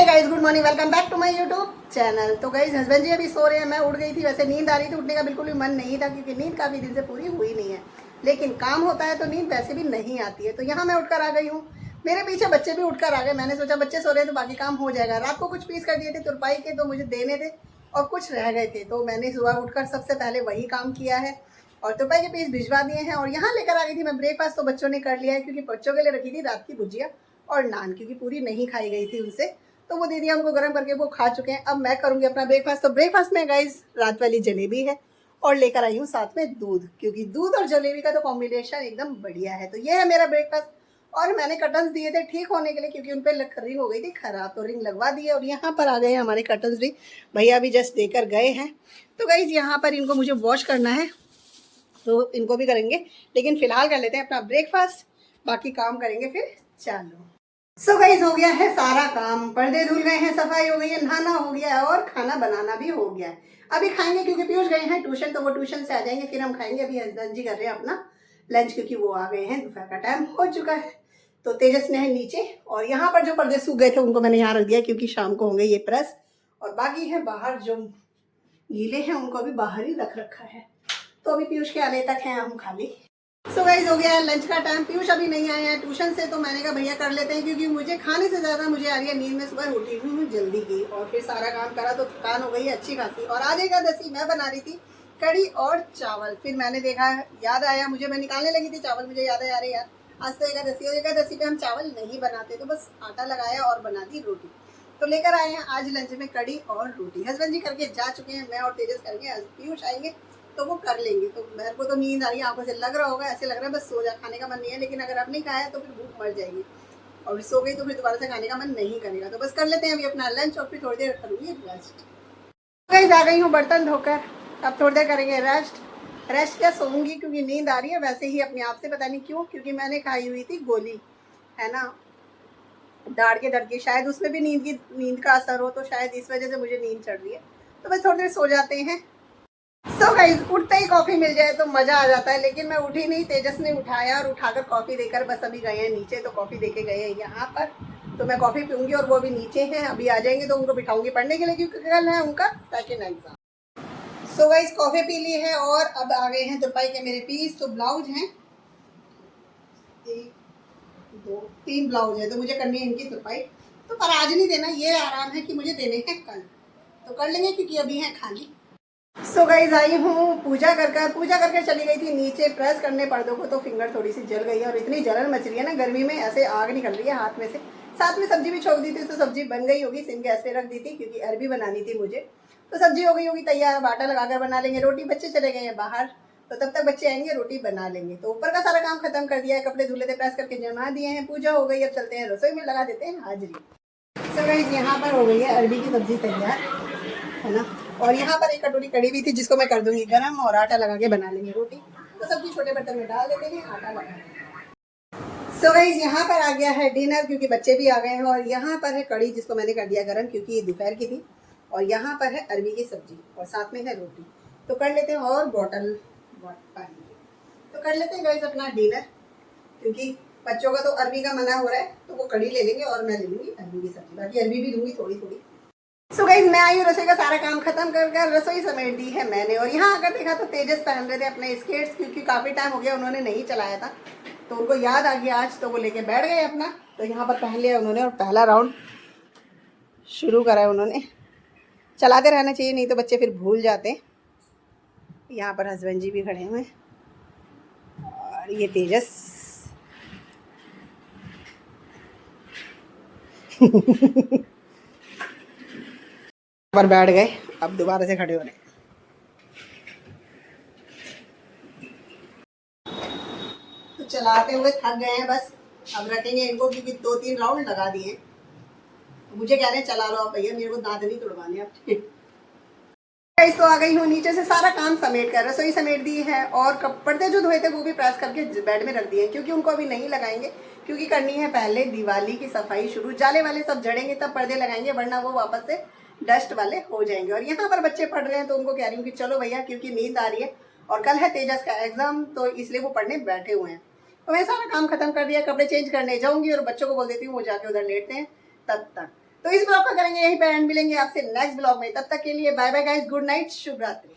Guys good morning, welcome back to my YouTube channel. तो guys husband ji अभी सो रहे हैं, मैं उठ गई थी। वैसे नींद आ रही थी, उठने का बिल्कुल भी मन नहीं था क्योंकि नींद काफ़ी दिन से पूरी हुई नहीं है। लेकिन काम होता है तो नींद वैसे भी नहीं आती है। तो यहाँ मैं उठकर आ गई हूँ, मेरे पीछे बच्चे भी उठकर आ गए। मैंने सोचा बच्चे सो रहे हैं तो बाकी काम हो जाएगा। रात को कुछ पीस कर दिए थे तुरपाई के, तो मुझे देने थे और कुछ रह गए थे, तो मैंने सुबह उठकर सबसे पहले वही काम किया है और तुरपाई के पीस भिजवा दिए हैं। और यहाँ लेकर आ गई थी मैं ब्रेकफास्ट, तो बच्चों ने कर लिया है क्योंकि बच्चों के लिए रखी थी रात की भुजिया और नान, क्योंकि पूरी नहीं खाई गई थी उनसे, तो वो दीदी हमको गर्म करके वो खा चुके हैं। अब मैं करूँगी अपना ब्रेकफास्ट। तो ब्रेकफास्ट में गाइस रात वाली जलेबी है और लेकर आई हूँ साथ में दूध, क्योंकि दूध और जलेबी का तो कॉम्बिनेशन एकदम बढ़िया है। तो ये है मेरा ब्रेकफास्ट। और मैंने कर्टन्स दिए थे ठीक होने के लिए क्योंकि उन पर लकड़ी हो गई थी खराब, तो रिंग लगवा दिए। और यहाँ पर आ गए हैं हमारे कर्टन्स भी, भैया भी जस्ट देकर गए हैं। तो गाइस यहाँ पर इनको मुझे वॉश करना है, तो इनको भी करेंगे, लेकिन फिलहाल कर लेते हैं अपना ब्रेकफास्ट, बाकी काम करेंगे फिर। चलो सो गाइस हो गया है सारा काम, पर्दे धुल गए हैं, सफाई हो गई है, नहाना हो गया है और खाना बनाना भी हो गया है। अभी खाएंगे क्योंकि पीयूष गए हैं ट्यूशन, तो वो ट्यूशन से आ जाएंगे फिर हम खाएंगे। अभी हस्बैंड जी कर रहे हैं अपना लंच क्योंकि वो आ गए हैं, दोपहर का टाइम हो चुका है। तो तेजस ने है नीचे, और यहाँ पर जो पर्दे सूख गए थे उनको मैंने यहाँ रख दिया क्योंकि शाम को होंगे ये प्रेस। और बाकी है बाहर जो गीले हैं उनको अभी बाहर ही रख रखा है। तो अभी पीयूष के आने तक हैं हम खाली। सो गाइस हो गया है लंच का टाइम, पीयूष अभी नहीं आए हैं ट्यूशन से, तो मैंने कहा भैया कर लेते हैं क्योंकि मुझे खाने से ज़्यादा मुझे आ रही है नींद में। सुबह उठी हुई हूँ जल्दी की और फिर सारा काम करा तो थकान हो गई है अच्छी खासी। और आज एकादशी मैं बना रही थी कड़ी और चावल, फिर मैंने देखा याद आया मुझे, मैं निकालने लगी थी चावल, मुझे याद आया अरे यार आज तो एकादशी, और एकादशी पे हम चावल नहीं बनाते, तो बस आटा लगाया और बना दी रोटी। तो लेकर आए हैं आज लंच में कड़ी और रोटी। हस्बैंड जी करके जा चुके हैं, मैं और तेजस करेंगे, पीयूष आएंगे तो वो कर लेंगे। तो मेरे को तो नींद आ रही है, आंखों से लग रहा होगा, ऐसे लग रहा है बस सो जा, खाने का मन नहीं है। लेकिन अगर अब नहीं खाया तो फिर भूख मर जाएगी, और सो गई तो फिर दोबारा से खाने का मन नहीं करेगा। तो बस कर लेते हैं अभी अपना लंच और फिर थोड़ी देर करूँगी रेस्ट। गाइस आ गई हूँ बर्तन धोकर, अब थोड़ी देर करेंगे रेस्ट। रेस्ट क्या, सोऊंगी क्योंकि नींद आ रही है वैसे ही अपने आप से, पता नहीं क्यों, क्योंकि मैंने खाई हुई थी गोली, है ना, दाढ़ के दर्द की, शायद उसमें भी नींद का असर हो, तो शायद इस वजह से मुझे नींद चढ़ रही है। तो बस थोड़ी देर सो जाते हैं। सो गाइस उठते ही कॉफी मिल जाए तो मजा आ जाता है, लेकिन मैं उठी नहीं, तेजस ने उठाया और उठाकर कॉफी देकर बस अभी गए हैं नीचे। तो कॉफी देके गए हैं यहाँ पर, तो मैं कॉफी पीऊंगी और वो भी नीचे हैं, अभी आ जाएंगे तो उनको बिठाऊंगी पढ़ने के लिए क्योंकि कल है उनका second exam. So guys coffee पी ली है और अब आ गए हैं तुरपाई के मेरे पीस। तो ब्लाउज हैं 1 2 3 ब्लाउज है, तो मुझे करनी है इनकी तुरपाई। तो पर आज नहीं देना, ये आराम है कि मुझे देने हैं कल, तो कर लेंगे क्योंकि अभी है खाली। सो गाइज आई हूँ पूजा करके चली गई थी नीचे प्रेस करने पर्दों को, तो फिंगर थोड़ी सी जल गई है और इतनी जलन मच रही है ना गर्मी में, ऐसे आग निकल रही है हाथ में से। साथ में सब्जी भी छोड़ दी थी, तो सब्जी बन गई होगी, सिम गैस पे रख दी थी क्योंकि अरबी बनानी थी मुझे। तो सब्जी हो गई होगी तैयार, आटा लगाकर बना लेंगे रोटी। बच्चे चले गए हैं बाहर, तो तब तक बच्चे आएंगे रोटी बना लेंगे। तो ऊपर का सारा काम खत्म कर दिया है, कपड़े धुले थे प्रेस करके जमा दिए हैं, पूजा हो गई, अब चलते हैं रसोई में लगा देते हैं हाजिरी। सो गाइस यहाँ पर हो गई है अरबी की सब्जी तैयार, है ना। और यहाँ पर एक कटोरी कड़ी भी थी जिसको मैं कर दूंगी गरम, और आटा लगा के बना लेंगे रोटी। तो सब्जी छोटे बर्तन में डाल देते हैं, आटा लगा देंगे। सो गाइस यहाँ पर आ गया है डिनर क्योंकि बच्चे भी आ गए हैं, और यहाँ पर है कड़ी जिसको मैंने कर दिया गरम क्योंकि ये दोपहर की थी, और यहाँ पर है अरबी की सब्जी और साथ में है रोटी। तो कर लेते हैं, और बॉटल पानी की, तो कर लेते हैं गाइस अपना डिनर, क्योंकि बच्चों का तो अरबी का मना हो रहा है, तो वो कड़ी ले लेंगे और मैं ले लूँगी अरबी की सब्जी, बाकी अरबी भी लूँगी थोड़ी थोड़ी। सो गाइस मैं आई हूँ रसोई का सारा काम खत्म कर रसोई समेट दी है मैंने। और यहाँ आकर देखा तो तेजस पहन रहे थे अपने स्केट्स, क्योंकि काफ़ी टाइम हो गया उन्होंने नहीं चलाया था, तो उनको याद आ गया आज, तो वो लेके बैठ गए अपना। तो यहाँ पर पहन लिया उन्होंने और पहला राउंड शुरू करा है उन्होंने। चलाते रहना चाहिए, नहीं तो बच्चे फिर भूल जाते। यहाँ पर हस्बैंड जी भी खड़े हुए और ये तेजस पर बैठ गए, अब दोबारा से खड़े हो रहे। तो चलाते हुए थक गए हैं, बस अब रखेंगे इनको क्योंकि 2-3 राउंड लगा दिए। तो मुझे कह रहे हैं चला लो आप भैया, मेरे को दांत नहीं तुड़वाने आप। तो आ गई हूँ नीचे से सारा काम समेट कर, रसोई समेट दी है और पर्दे जो धोए थे वो भी प्रेस करके बेड में रख दिए क्योंकि उनको अभी नहीं लगाएंगे, क्योंकि करनी है पहले दिवाली की सफाई शुरू। जाले वाले सब झड़ेंगे तब पर्दे लगाएंगे, वरना वो वापस से डस्ट वाले हो जाएंगे। और यहाँ पर बच्चे पढ़ रहे हैं, तो उनको कह रही हूँ कि चलो भैया, क्योंकि नींद आ रही है और कल है तेजस का एग्जाम, तो इसलिए वो पढ़ने बैठे हुए हैं। तो मैं सारा काम खत्म कर दिया, कपड़े चेंज करने जाऊँगी और बच्चों को बोल देती हूँ वो जाके उधर लेटते हैं तब तक। तो इस ब्लॉग को करेंगे यहीं पे एंड, मिलेंगे आपसे नेक्स्ट ब्लॉग में। तब तक के लिए bye bye guys, good night, शुभ रात्रि।